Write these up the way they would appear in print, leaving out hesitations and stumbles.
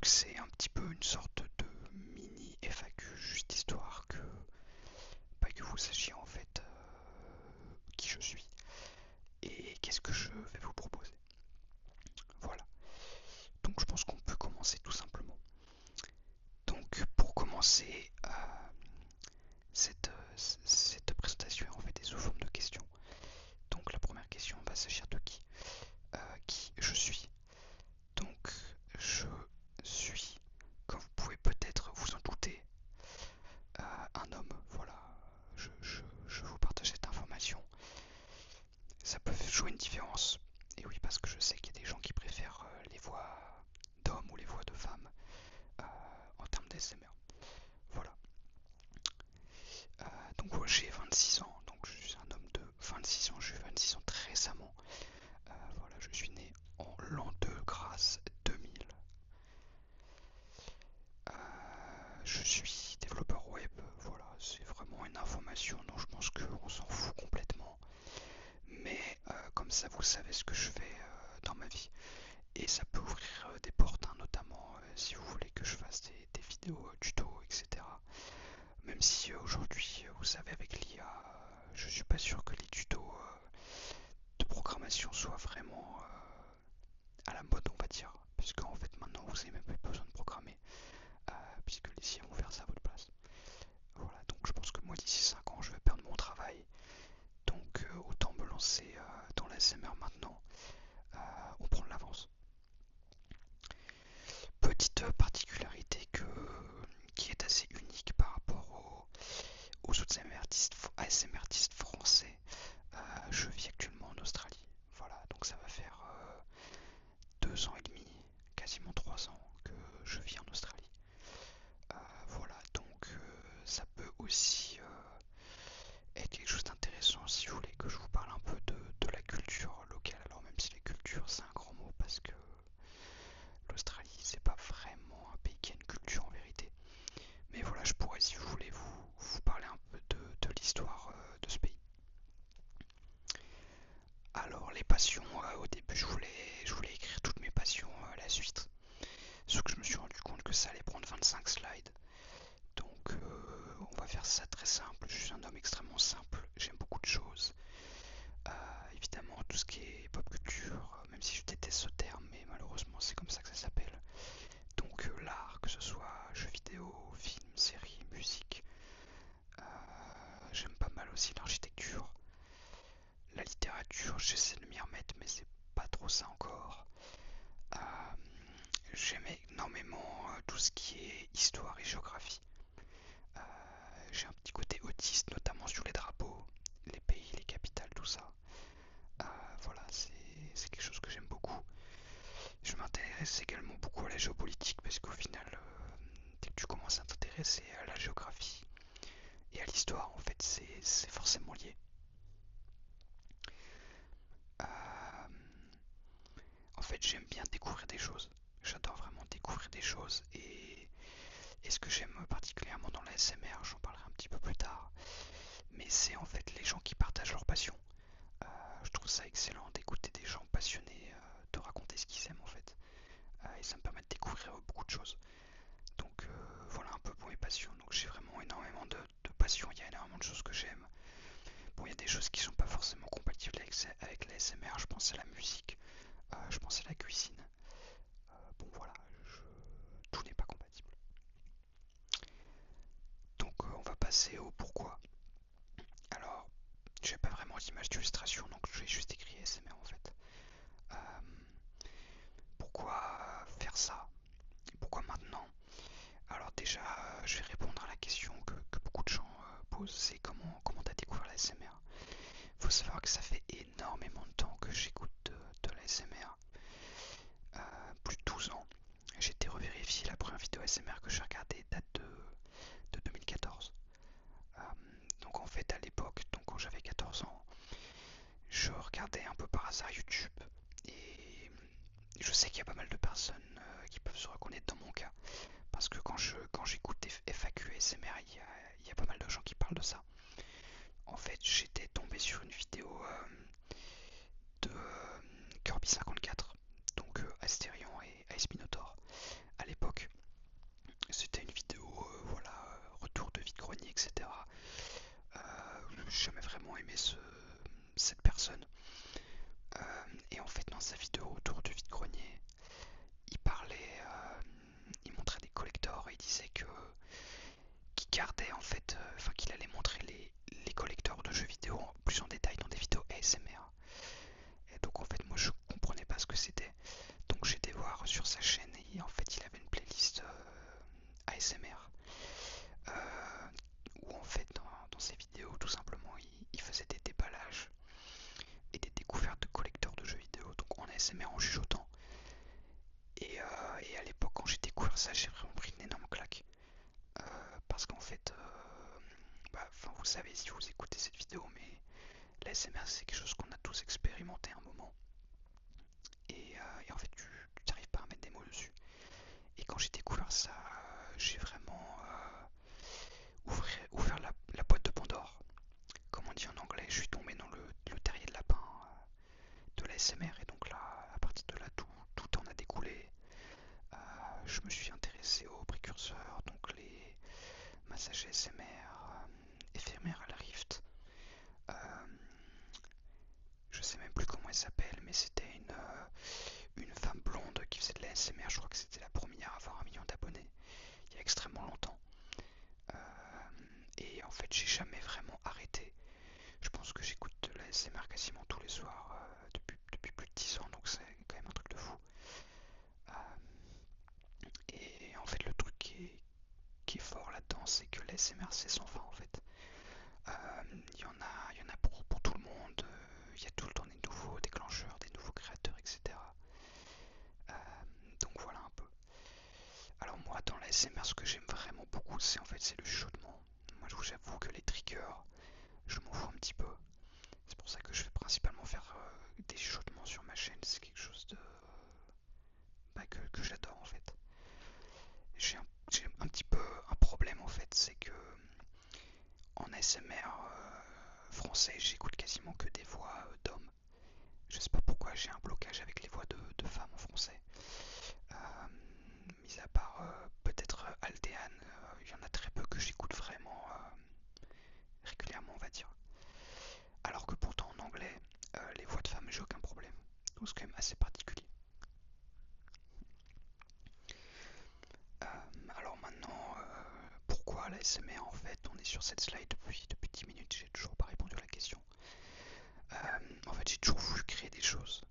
Donc c'est un petit peu une sorte de mini FAQ, juste histoire que, pas que vous sachiez en fait qui je suis et qu'est-ce que je vais vous proposer. Voilà. Donc je pense qu'on peut commencer tout simplement. Donc pour commencer, cette présentation est en fait sous forme de questions. Donc la première question va s'agir de qui je suis. Donc je suis, comme vous pouvez peut-être vous en douter, un homme. Voilà, je vous partage cette information. Ça peut jouer une différence. Et oui, parce que je sais qu'il y a des gens qui préfèrent les voix d'hommes ou les voix de femmes euh, en termes d'ASMR. Voilà. Donc ouais, j'ai 26 ans, donc je suis un homme de 26 ans, j'ai eu 26 ans très récemment. Voilà, je suis né en l'an 2 grâce 2000. Je suis développeur web, voilà, c'est vraiment une information dont je pense qu'on s'en fout complètement. Mais comme ça, vous savez ce que je fais dans ma vie. Et ça peut ouvrir des portes, hein, notamment si vous voulez que je fasse des vidéos tuto, etc. Même si aujourd'hui, vous savez, avec l'IA, je suis pas sûr que les tutos de programmation soient vraiment à la mode, on va dire. Puisque en fait, maintenant, vous n'avez même plus besoin de programmer, puisque les IA vont faire ça à votre place. Voilà, donc je pense que moi, d'ici 5 ans, je vais perdre mon travail. Donc autant me lancer dans la SMR maintenant. On prend de l'avance. Petite particularité qui est assez unique par rapport aux autres ASMR artistes français. Je vis actuellement en Australie. Voilà, donc ça va faire 2 ans et demi, quasiment 3 ans que je vis en Australie. Voilà, donc ça peut aussi être quelque chose d'intéressant si vous voulez que je vous parle un peu de la culture locale. Alors même si la culture c'est un grand mot parce que l'Australie c'est pas vraiment un pays qui a une culture en vérité. Mais voilà, je pourrais si vous voulez vous parler un peu de l'histoire de ce pays. Alors les passions, au début je voulais écrire toutes mes passions à la suite. Sauf que je me suis rendu compte que ça allait prendre 25 slides. Donc on va faire ça très simple. Je suis un homme extrêmement simple. J'aime beaucoup de choses. Évidemment tout ce qui est pop culture, même si je déteste ce terme, mais malheureusement c'est comme ça que ça s'appelle. Donc l'art, que ce soit jeux vidéo, films, séries, musique. Euh, J'aime pas mal aussi l'architecture. La littérature, j'essaie de m'y remettre, mais c'est pas trop ça encore. Euh, J'aime énormément tout ce qui est histoire et géographie. Euh, j'ai un petit côté autiste, notamment sur les drapeaux, les pays, les capitales, tout ça. Euh, voilà, c'est quelque chose que j'aime beaucoup. Je m'intéresse également beaucoup à la géopolitique parce qu'au final, dès que tu commences à t'intéresser à la géographie et à l'histoire, en fait, c'est forcément lié. Euh, En fait, j'aime bien découvrir des choses. J'adore vraiment découvrir des choses et ce que j'aime particulièrement dans la SMR, j'en parlerai un petit peu plus tard, mais c'est en fait les gens qui partagent leur passion. Je trouve ça excellent d'écouter des gens passionnés, de raconter ce qu'ils aiment en fait. Et ça me permet de découvrir beaucoup de choses. Donc voilà un peu pour mes passions. Donc j'ai vraiment énormément de passions, il y a énormément de choses que j'aime. Bon, il y a des choses qui sont pas forcément compatibles avec la SMR, je pense à la musique, je pense à la cuisine. Bon voilà, tout n'est pas compatible. Donc on va passer au pourquoi. Alors, j'ai pas vraiment d'image d'illustration, donc je vais juste écrire SMR en fait. Euh, Pourquoi faire ça? Pourquoi maintenant? Alors déjà, je vais répondre à la question que beaucoup de gens posent, c'est comment t'as découvert la SMR? Faut savoir que ça fait énormément de temps que j'écoute de la SMR. Plus de 12 ans. J'ai été revérifier la première vidéo SMR que j'ai regardée date de 2014. Euh, donc en fait à l'époque, donc quand j'avais 14 ans, je regardais un peu par hasard YouTube et je sais qu'il y a pas mal de personnes qui peuvent se reconnaître dans mon cas parce que quand j'écoute des FAQ SMR, il y a pas mal de gens qui parlent de ça. En fait, j'étais tombé sur une vidéo de Kirby 54, donc Astérion et Ice Minotaur à l'époque. découvert ça, j'ai vraiment pris une énorme claque. Parce qu'en fait, vous savez si vous écoutez cette vidéo, mais l'ASMR c'est quelque chose qu'on a tous expérimenté à un moment. Et en fait, tu n'arrives pas à mettre des mots dessus. Et quand j'ai découvert ça, j'ai vraiment ouvert la boîte de Pandore. Comme on dit en anglais, je suis tombé dans le terrier de lapin de l'ASMR. Et donc là, à partir de là, tout en a découlé. Je me suis intéressé aux précurseurs, donc les massages ASMR, éphémères à la Rift. Euh, je sais même plus comment elle s'appelle, mais c'était une femme blonde qui faisait de la ASMR. Je crois que c'était la première à avoir 1 million d'abonnés il y a extrêmement longtemps. Euh, et en fait, j'ai jamais vraiment arrêté. Je pense que j'écoute de la ASMR quasiment tous les soirs depuis plus de 10 ans, donc c'est quand même un truc de fou. Euh, et en fait, le truc qui est fort là-dedans, c'est que la ASMR c'est sans fin en fait. Il y en a pour tout le monde. Il y a tout le temps des nouveaux déclencheurs, des nouveaux créateurs, etc. Euh, donc voilà un peu. Alors moi, dans la ASMR, ce que j'aime vraiment beaucoup, c'est le chuchotement. Moi, je vous avoue que les triggers, je m'en fous un petit peu. C'est pour ça que je vais principalement faire des chuchotements sur ma chaîne. C'est quelque chose que j'adore en fait. J'ai un petit peu un problème en fait, c'est que en ASMR français, j'écoute quasiment que des voix d'hommes. Je sais pas pourquoi j'ai un blocage avec les voix de femmes en français. Mis à part peut-être Aldeane, il y en a très peu que j'écoute vraiment régulièrement, on va dire. Alors que pourtant en anglais, les voix de femmes, j'ai aucun problème. Donc c'est quand même assez particulier. Euh, alors maintenant, pourquoi la SMR en fait? On est sur cette slide depuis 10 minutes, j'ai toujours pas répondu à la question. En fait, j'ai toujours voulu créer des choses.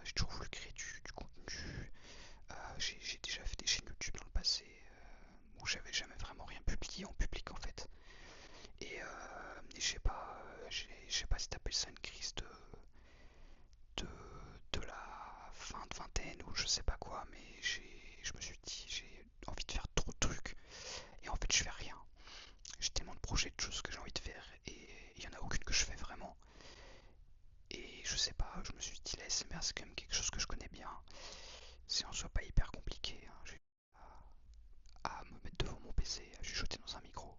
J'ai toujours voulu créer du contenu. J'ai déjà fait des chaînes YouTube dans le passé où j'avais jamais vraiment rien publié en public en fait. Et je sais pas si t'appelles ça une crise de, de la fin de vingtaine ou je sais pas quoi, mais je me suis dit j'ai envie de faire trop de trucs et en fait je fais rien. J'ai tellement de projets, de choses que j'ai envie de faire et il y en a aucune que je fais vraiment. Et je sais pas, je me suis dit la SMR c'est quand même quelque chose que je connais bien. C'est en soi pas hyper compliqué, hein. J'ai à me mettre devant mon PC, à chuchoter dans un micro.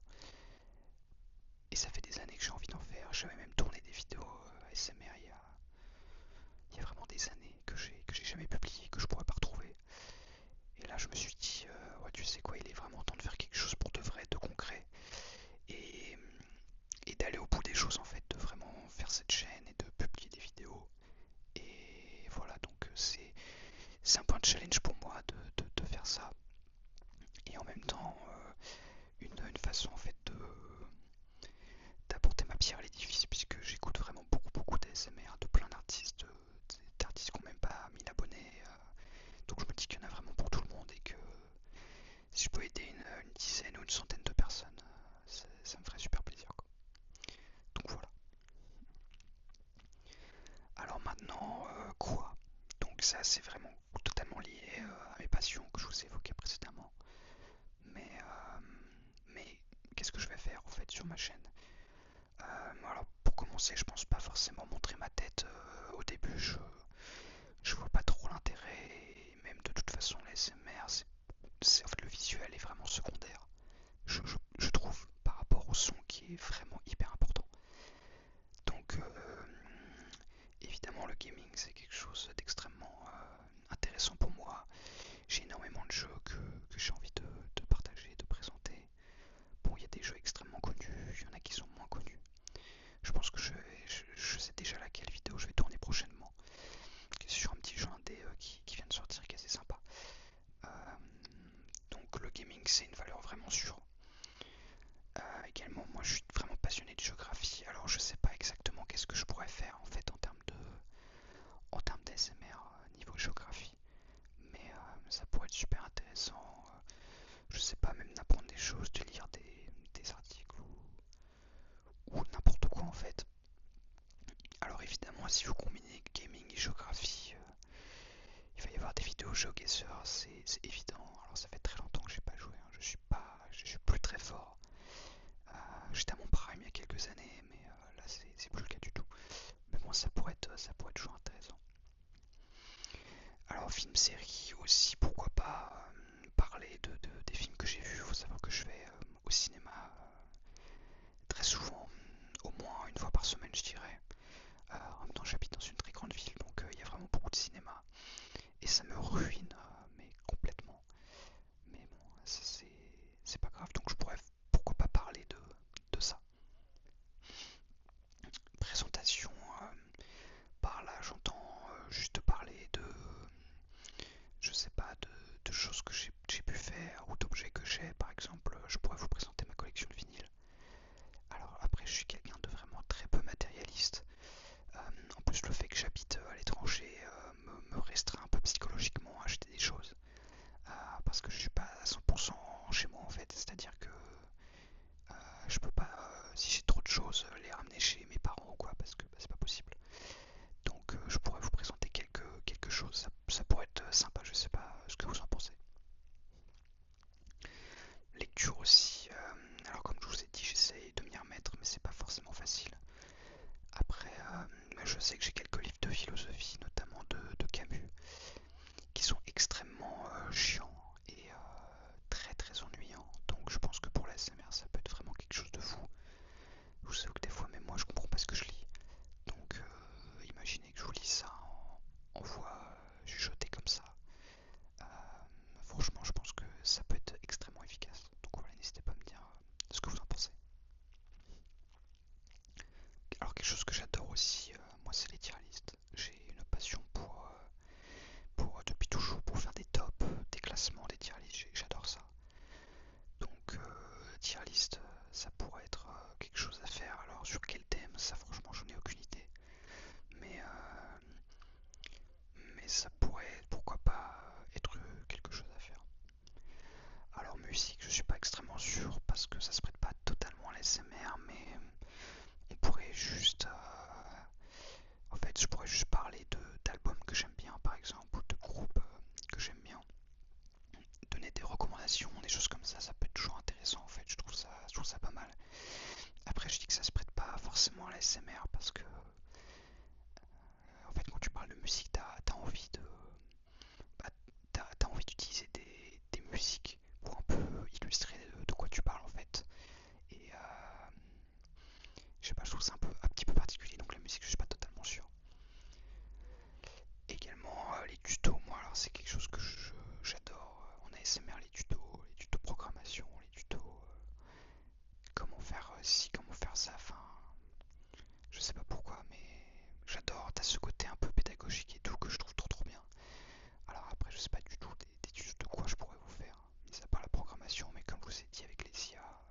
Et ça fait des années que j'ai envie d'en faire. J'avais même tourné des vidéos ASMR il y a vraiment des années que j'ai jamais publié, que je pourrais pas retrouver. Et là je me suis dit, ouais tu sais quoi, il est vraiment temps de faire quelque chose pour de vrai, de concret. Et, et d'aller au bout des choses en fait, de vraiment faire cette chaîne et de publier des vidéos. Et voilà, donc c'est un point de challenge pour moi de faire ça. Et en même temps, une façon en fait d'apporter ma pierre à l'édifice, puisque j'écoute vraiment beaucoup d'ASMR de plein d'artistes qui n'ont même pas 1000 abonnés. Donc je me dis qu'il y en a vraiment pour tout le monde et que si je peux aider une dizaine ou une centaine de personnes, ça me ferait super plaisir, quoi. Donc voilà. Alors maintenant, quoi? Donc ça c'est vraiment totalement lié à mes passions que je vous ai évoquées précédemment. Mais qu'est-ce que je vais faire en fait sur ma chaîne? Alors pour commencer, je pense pas forcément montrer ma tête au début. Je vois pas trop l'intérêt. Et même de toute façon, l'ASMR, en fait le visuel est vraiment secondaire. Je trouve par rapport au son qui est vraiment hyper important. Donc évidemment le gaming c'est quelque chose d'extrêmement intéressant pour moi. J'ai énormément de jeux que j'ai envie de partager, de présenter. Bon, il y a des jeux extrêmement connus, il y en a qui sont moins connus. Je pense que je sais déjà laquelle vidéo je vais tourner prochainement. C'est sur un petit jeu indé qui vient de sortir, qui est assez sympa. Euh, donc le gaming c'est une valeur vraiment sûre. Également, moi je suis vraiment passionné de géographie, alors je sais pas exactement qu'est-ce que je pourrais faire en fait en termes d'ASMR niveau géographie, mais ça pourrait être super intéressant. Je sais pas, même d'apprendre des choses, de lire des articles ou n'importe quoi en fait. Alors évidemment, si vous combinez gaming et géographie, il va y avoir des vidéos GeoGuessr, c'est évident. Alors ça fait très longtemps ça pourrait être toujours intéressant. Alors film, série aussi, pourquoi pas parler des films que j'ai vus. Il faut savoir que je vais au cinéma très souvent, au moins une fois par semaine je dirais. En même temps j'habite dans une très grande ville, donc il y a vraiment beaucoup de cinéma. Et ça me ruine, mais complètement. Mais bon, c'est pas grave, donc je pourrais pourquoi pas parler de ça. Présentation, par là j'entends juste parler je sais pas, de choses que j'ai pu faire ou d'objets que j'ai. Par exemple, je pourrais vous présenter ma collection de vinyles. Alors après, je suis quelqu'un de vraiment très peu matérialiste. En plus, le fait que j'habite à l'étranger me restreint un peu psychologiquement à acheter des choses. Parce que je suis pas à 100% chez moi en fait. C'est-à-dire que je peux pas, si j'ai trop de choses, les ramener chez mes parents ou quoi, parce que bah, c'est pas possible. Donc je pourrais vous présenter quelque chose. Ça pourrait être sympa, je sais pas ce que vous en pensez. Lecture aussi. Alors comme je vous ai dit, j'essaye de m'y remettre, mais c'est pas forcément facile. Après, je sais que j'ai quelques livres de philosophie, notamment de Camus, qui sont extrêmement chiants et très très ennuyants. Donc je pense que pour la SMR, ça peut être vraiment quelque chose de fou. Je sais que des fois, même moi, je comprends pas ce que je lis. Donc imaginez que je vous lis ça en voix chuchotée comme ça. Euh, Franchement, je pense que ça peut être extrêmement efficace. Donc voilà, n'hésitez pas à me dire ce que vous en pensez. Alors quelque chose que j'adore aussi, moi c'est les tier lists. J'ai une passion depuis toujours pour faire des tops, des classements, des tier lists. J'adore ça. Donc tier list, ça pourrait être quelque chose à faire. Alors sur quel thème, ça franchement j'en ai aucune idée. Mais, mais ça pourrait, pourquoi pas, être quelque chose à faire. Alors musique, je suis pas extrêmement sûr parce que ça se prête pas totalement à l'ASMR, mais on pourrait juste, en fait, je pourrais juste parler d'albums que j'aime bien, par exemple, ou de groupes que j'aime bien. Donner des recommandations, des choses comme ça peut être toujours intéressant. En fait, je trouve ça pas mal. Après, je dis que ça se prête pas forcément à l'ASMR parce que, en fait, quand tu parles de musique, t'as envie bah, t'as envie d'utiliser des musiques pour un peu illustrer de quoi tu parles en fait. Et je sais pas, je trouve ça un petit peu particulier, donc la musique, je suis pas totalement sûr. Également, les tutos, moi, alors c'est quelque chose que j'adore en ASMR, les tutos programmation, les tutos comment faire ci, comment faire ça, enfin, je sais pas pourquoi, mais j'adore, t'as ce côté un peu pédagogique et tout que je trouve trop bien. Alors après, je sais pas du tout des tutos de quoi je pourrais vous faire, mis à part la programmation, mais comme je vous ai dit avec les IA,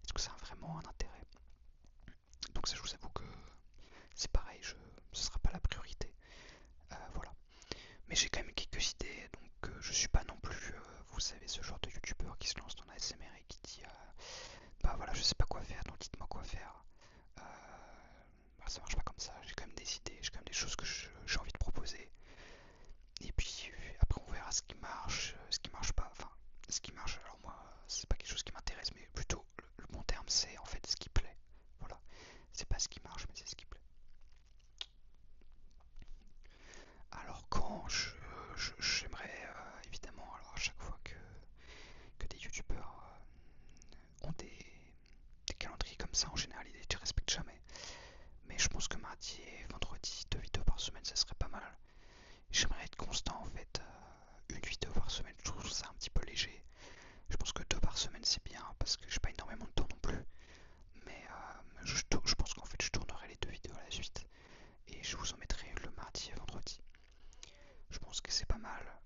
est-ce que ça a vraiment un intérêt? Donc ça, je vous avoue que c'est pareil, ce sera pas la priorité. Voilà. Mais j'ai quand même quelques idées, donc je suis pas non plus, vous savez, ce genre de youtubeur qui se lance dans la SMR et qui dit bah voilà, je sais pas quoi faire, donc dites-moi quoi faire. Euh, Bah, ça marche pas comme ça, j'ai quand même des idées, j'ai quand même des choses que j'ai envie de proposer. Et puis après on verra ce qui marche, ce qui marche pas. Enfin, ce qui marche, alors moi, c'est pas quelque chose qui m'intéresse, mais plutôt le bon terme, c'est en fait ce qui plaît. Voilà, c'est pas ce qui marche, mais c'est ce qui plaît. Alors quand j'aimerais évidemment, alors à chaque fois que des youtubeurs ont des calendriers comme ça, en général ils les respectent jamais. Mais je pense que mardi et vendredi, 2 vidéos par semaine, ça serait pas mal. J'aimerais être constant en fait. Une vidéo par semaine, je trouve ça un petit peu léger. Je pense que 2 par semaine c'est bien parce que j'ai pas énormément de temps non plus. Mais je pense qu'en fait je tournerai les 2 vidéos à la suite. Et je vous en mettrai le mardi et vendredi. Je pense que c'est pas mal.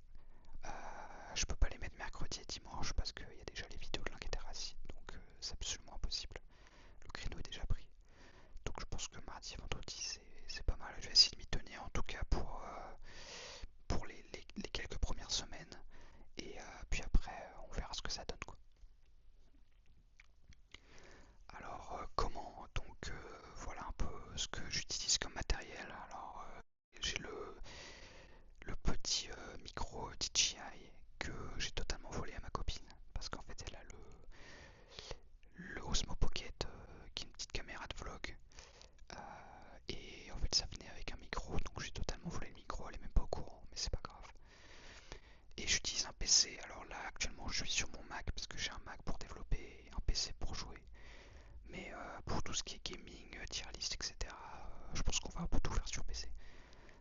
je suis sur mon Mac, parce que j'ai un Mac pour développer et un PC pour jouer. Mais pour tout ce qui est gaming, tier list, etc., je pense qu'on va un peu tout faire sur PC.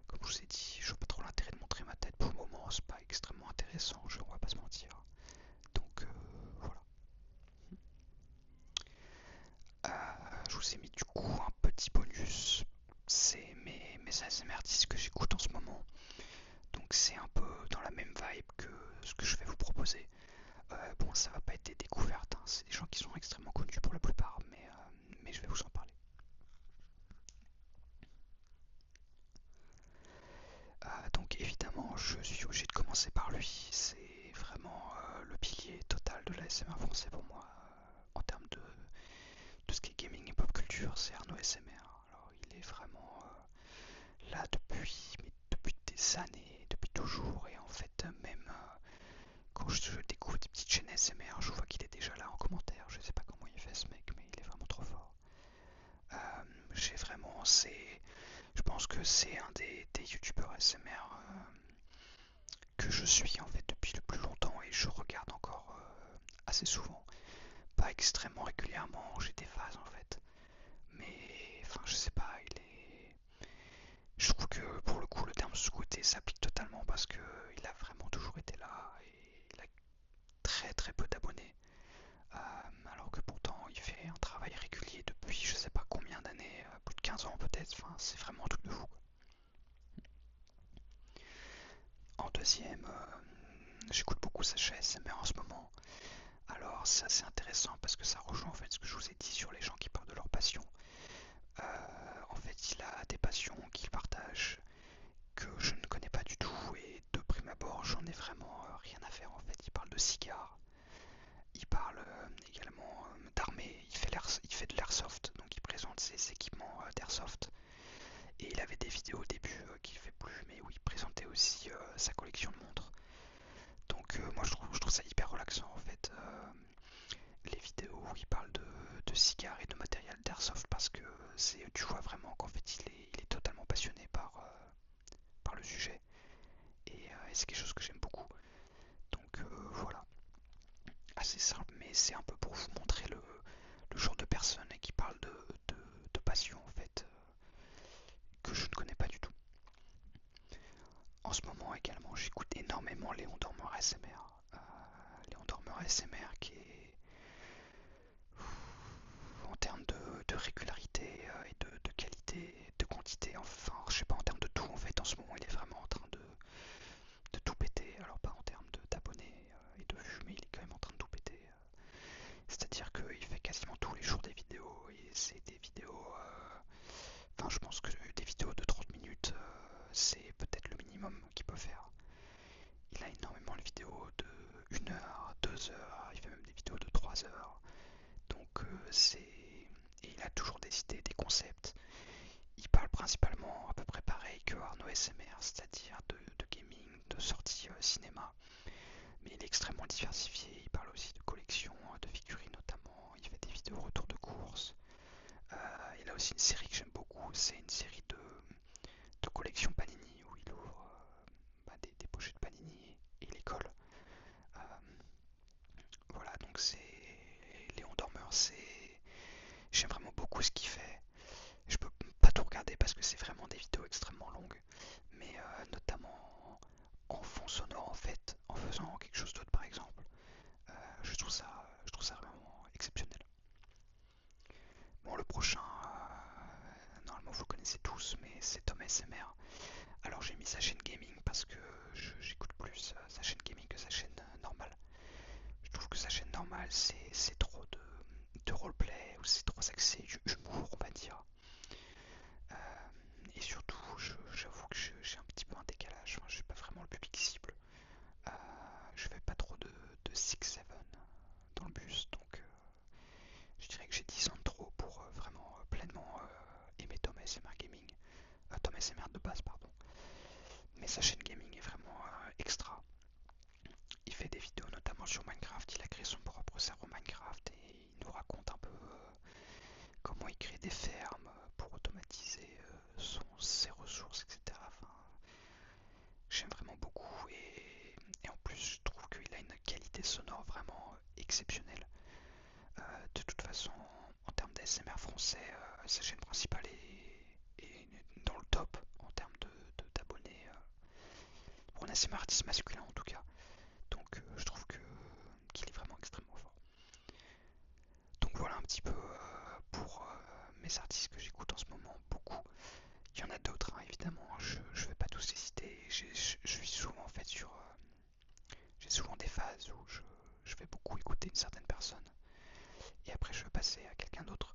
Comme je vous ai dit, je vois pas trop l'intérêt de montrer ma tête pour le moment, c'est pas extrêmement intéressant, on va pas se mentir. Donc voilà. Je vous ai mis du coup un petit bonus, c'est mes ASMR disques que j'écoute en ce moment. Donc c'est un peu dans la même vibe que ce que je vais vous proposer. Bon, ça va pas être des découvertes, hein, c'est des gens qui sont extrêmement connus pour la plupart, mais je vais vous en parler. Donc évidemment, je suis obligé de commencer par lui. C'est vraiment le pilier total de l'ASMR français pour moi. En termes de tout ce qui est gaming et pop culture, c'est Arnaud SMR. Alors il est vraiment là depuis des années, depuis toujours. Et en fait, même quand je découvre des petites chaînes SMR, je vois qu'il est déjà là en commentaire. Je sais pas comment il fait ce mec, mais il est vraiment trop fort. Euh, j'ai vraiment, je pense que c'est un des youtubeurs SMR que je suis en fait depuis le plus longtemps et je regarde encore assez souvent. Pas extrêmement régulièrement, j'ai des phases en fait. Mais enfin je sais pas, je trouve que pour le coup le terme sous-côté s'applique totalement parce que il a vraiment toujours été là et il a très très peu d'abonnés. Alors que pourtant il fait un travail régulier depuis je sais pas combien d'années, plus de 15 ans peut-être, enfin c'est vraiment un truc de fou. En deuxième, j'écoute beaucoup Sacha SMR en ce moment. Alors c'est assez intéressant parce que ça rejoint en fait ce que je vous ai dit sur les gens qui parlent de leur passion. En fait il a des passions qu'il partage que je ne connais pas du tout et de prime abord j'en ai vraiment rien à faire en fait. Il parle de cigares, il parle également d'armée, il fait de l'airsoft, donc il présente ses équipements d'airsoft. Et il avait des vidéos au début qu'il fait plus, mais où il présentait aussi sa collection de montres. Donc moi je trouve ça hyper relaxant en fait. Les vidéos où il parle de cigares et de matériel d'airsoft parce que tu vois vraiment qu'en fait il est totalement passionné par le sujet et c'est quelque chose que j'aime beaucoup. Donc voilà, assez simple mais c'est un peu pour vous montrer le genre de personne qui parle de passion en fait que je ne connais pas du tout. En ce moment également j'écoute énormément Léon Dormeur SMR. Léon Dormeur SMR qui est en termes de régularité et de qualité, de quantité, enfin je sais pas en termes de tout en fait en ce moment il est vraiment en train de tout péter, alors pas en termes d'abonnés et de vues mais il est quand même en train de tout péter, c'est à dire qu'il fait quasiment tous les jours des vidéos et c'est des vidéos, enfin je pense que des vidéos de 30 minutes c'est peut-être le minimum qu'il peut faire. Il a énormément de vidéos de 1 heure, 2 heures, il fait même des vidéos de 3 heures. Donc et il a toujours des idées, des concepts. Il parle principalement à peu près pareil que Arnaud SMR, c'est-à-dire de gaming, de sorties cinéma. Mais il est extrêmement diversifié. Il parle aussi de collections, de figurines notamment. Il fait des vidéos retour de course. Il a aussi une série que j'aime beaucoup. C'est une série de collections Panini où il ouvre des pochettes Panini et il les colle. Euh, voilà, donc c'est Léon Dormeur, j'aime vraiment beaucoup ce qu'il fait. Je peux pas tout regarder parce que c'est vraiment des vidéos extrêmement longues, mais notamment en fond sonore en fait, en faisant quelque chose d'autre par exemple. Je trouve ça vraiment exceptionnel. Bon, le prochain, normalement vous le connaissez tous, mais c'est Tom SMR. Alors j'ai mis sa chaîne gaming parce que j'écoute plus sa chaîne gaming que sa chaîne normale. Je trouve que sa chaîne normale c'est trop de roleplay ou c'est trop axé humour on va dire. Et surtout j'avoue que j'ai un petit peu un décalage, enfin, je suis pas vraiment le public cible. Euh, je fais pas trop de 6-7 dans le bus donc je dirais que j'ai 10 ans de trop pour vraiment pleinement aimer Tom SMR Gaming. Tom SMR de base pardon. Mais sa chaîne gaming est vraiment extra. Il fait des vidéos notamment sur Minecraft, il a créé son propre serveur Minecraft et il nous raconte un peu comment il crée des fermes pour automatiser ses ressources, etc. Enfin, j'aime vraiment beaucoup et en plus je trouve qu'il a une qualité sonore exceptionnel. De toute façon, en termes d'ASMR français, sa chaîne principale est dans le top en termes d'abonnés pour un ASMR artiste masculin en tout cas. Donc je trouve qu'il est vraiment extrêmement fort. Donc voilà un petit peu pour mes artistes que j'écoute en ce moment, beaucoup. Il y en a d'autres, hein, évidemment, je ne vais pas tous les citer. Je suis souvent en fait sur. J'ai souvent des phases où je vais beaucoup écouter une certaine personne et après je vais passer à quelqu'un d'autre.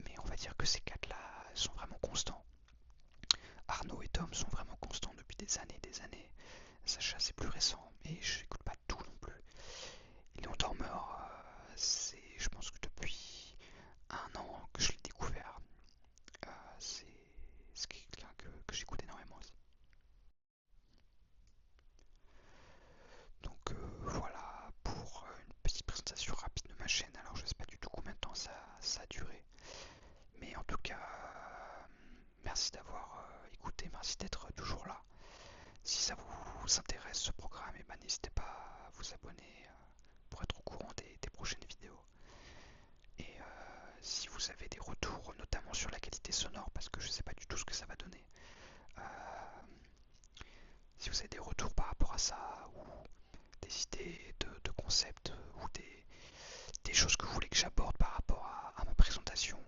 Mais on va dire que ces quatre-là sont vraiment constants. Arnaud et Tom sont vraiment constants depuis des années et des années. Sacha c'est plus récent, mais je n'écoute pas tout non plus. Et Léon Dormer, c'est, je pense que depuis un an que je l'ai découvert. C'est quelqu'un que j'écoute énormément aussi. Donc voilà pour une petite présentation rapide de ma chaîne. Alors je sais pas du tout combien de temps ça a duré. Mais en tout cas, merci d'avoir écouté, merci d'être toujours là. Si ça vous intéresse ce programme, et ben, n'hésitez pas à vous abonner pour être au courant des prochaines vidéos. Et si vous avez des retours, notamment sur la qualité sonore, parce que je sais pas du tout ce que ça va donner, euh, si vous avez des retours par rapport à ça, ou des idées de concepts, ou des choses que vous voulez que j'aborde par rapport à ma présentation,